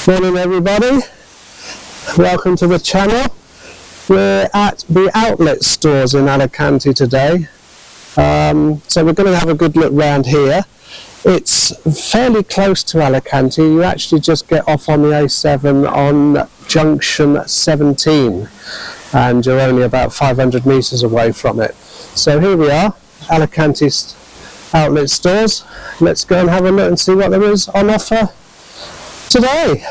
Morning everybody, welcome to the channel. We're at the outlet stores in Alicante today, so we're going to have a good look round here. It's fairly close to Alicante. You actually just get off on the A7 on junction 17 and you're only about 500 metres away from it. So here we are, Alicante's outlet stores. Let's go and have a look and see what there is on offer today.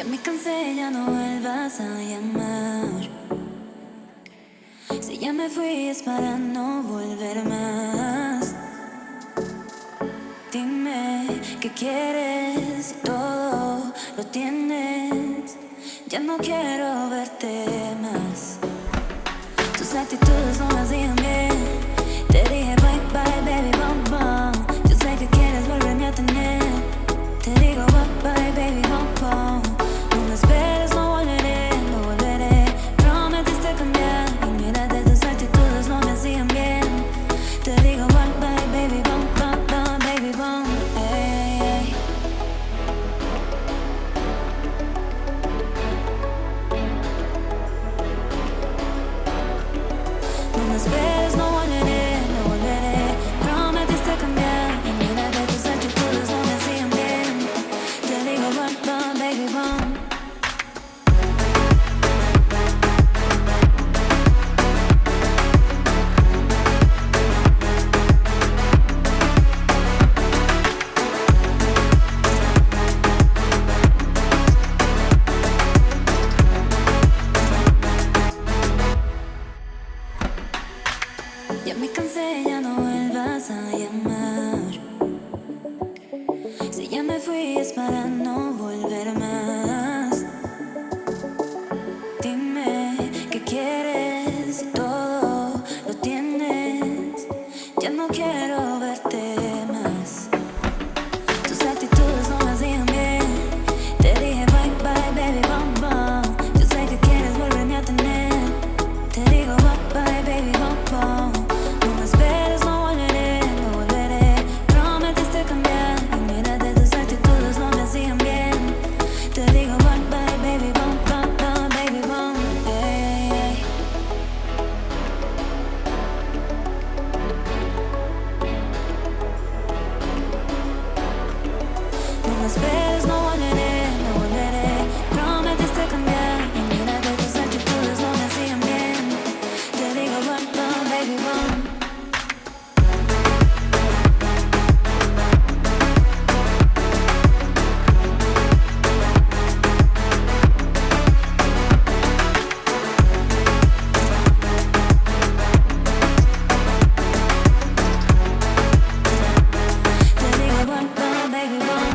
Ya me cansé, ya no vuelvas a llamar. Si ya me fui es para no volver más. Dime qué quieres y todo lo tienes. Ya no quiero verte más. Tus actitudes no me hacían bien. Te dije bye bye baby bum bum. Yo sé que quieres volverme a tener. Te digo bye bye baby bum bum. No me esperes, no volveré, no volveré. Prometiste cambiar y mírate, tus actitudes no me hacían bien. Te digo bye bye baby bum bum bum baby bum. Ey, ey. No me esperes, no volveré, no volveré. Prometiste cambiar y mírate, tus actitudes no me hacían bien. Te digo bye bye baby bum. Ya me cansé, ya no vuelvas a llamar. Si ya me fui es para no volver más. Dime qué quieres y todo lo tienes. Ya no quiero verte más. Tus actitudes no me hacían bien. Te dije bye bye baby bum bum. Yo sé que quieres volverme a tener. Te digo bye bye baby bum bum. No me esperes, no volveré, no volveré. Prometiste cambiar y mírate, tus actitudes no me hacían bien. Te digo bye bye baby bum bum bum baby bum. Ey, ey. No me esperes, no volveré, no volveré. Prometiste cambiar y mírate, tus actitudes no me hacían bien. Te digo bye bye baby bum. Te digo bye bye baby bum.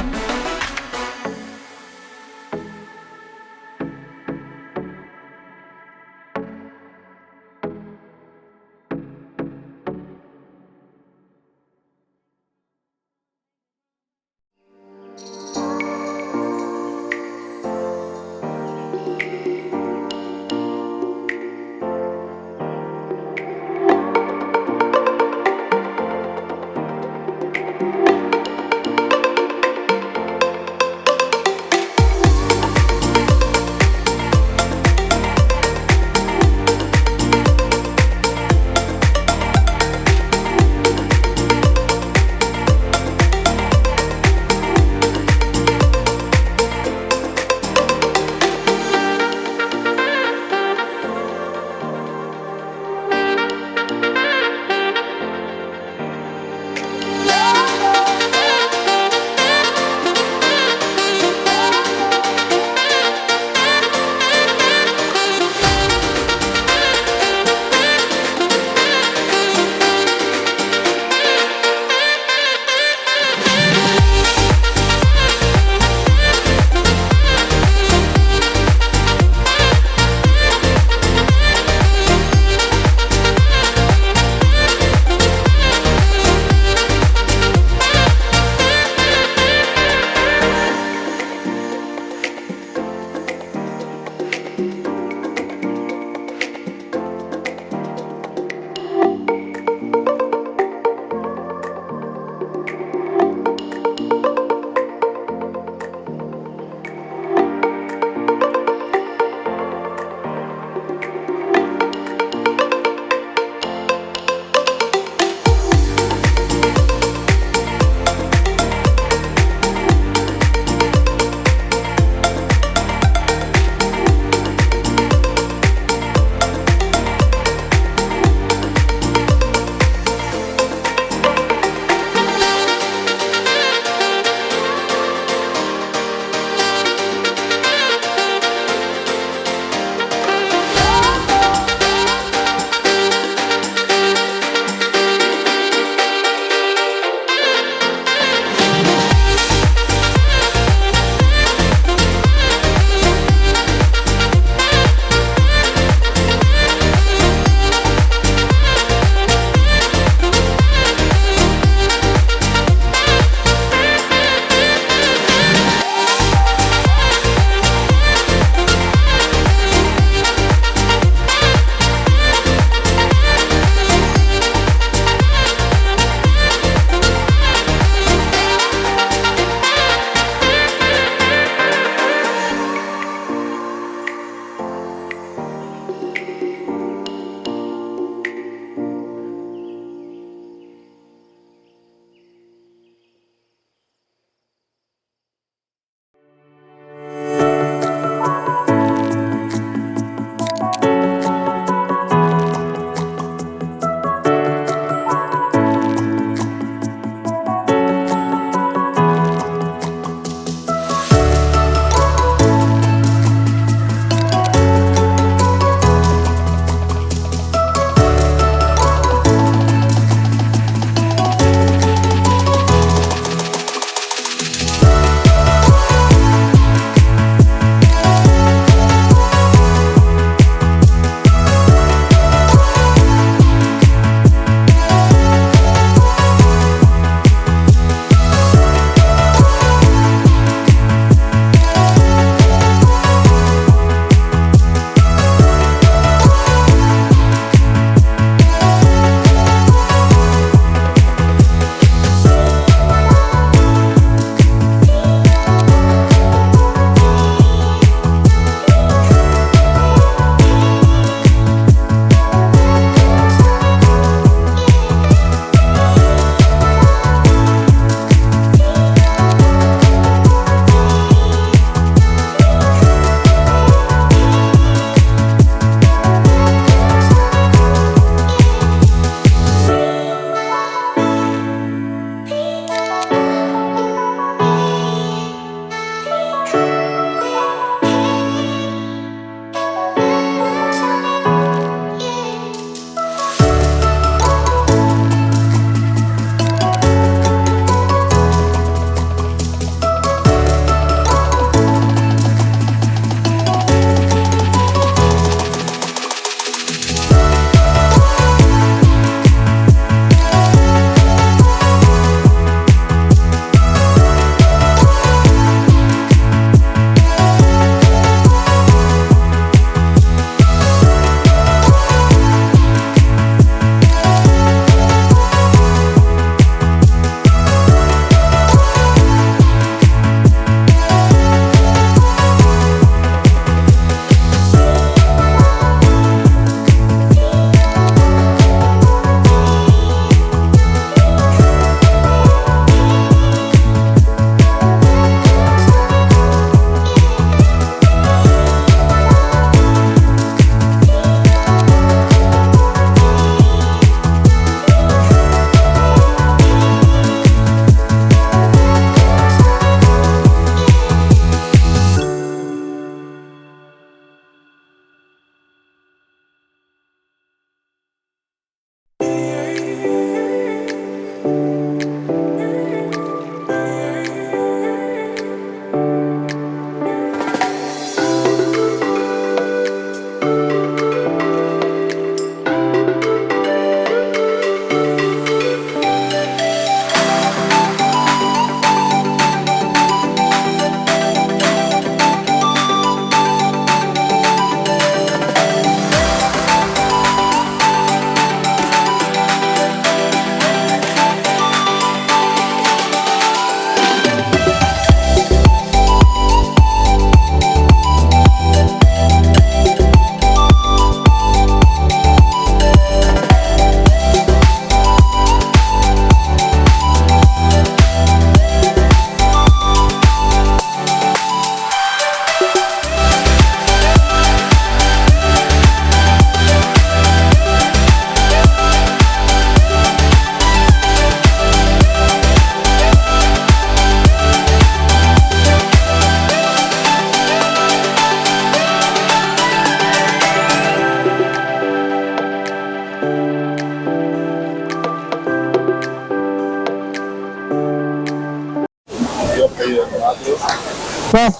Well,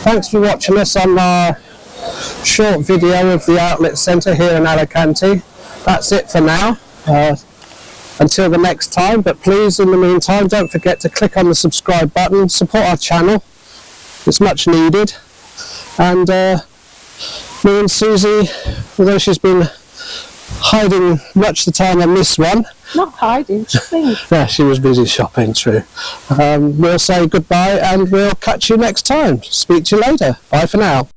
thanks for watching us on our short video of the outlet centre here in Alicante. That's it for now. Until the next time, but please in the meantime don't forget to click on the subscribe button, support our channel, it's much needed. And me and Susie, although she's been hiding much the time on this one. Not hiding, shopping. Yeah, she was busy shopping, true. We'll say goodbye and we'll catch you next time. Speak to you later. Bye for now.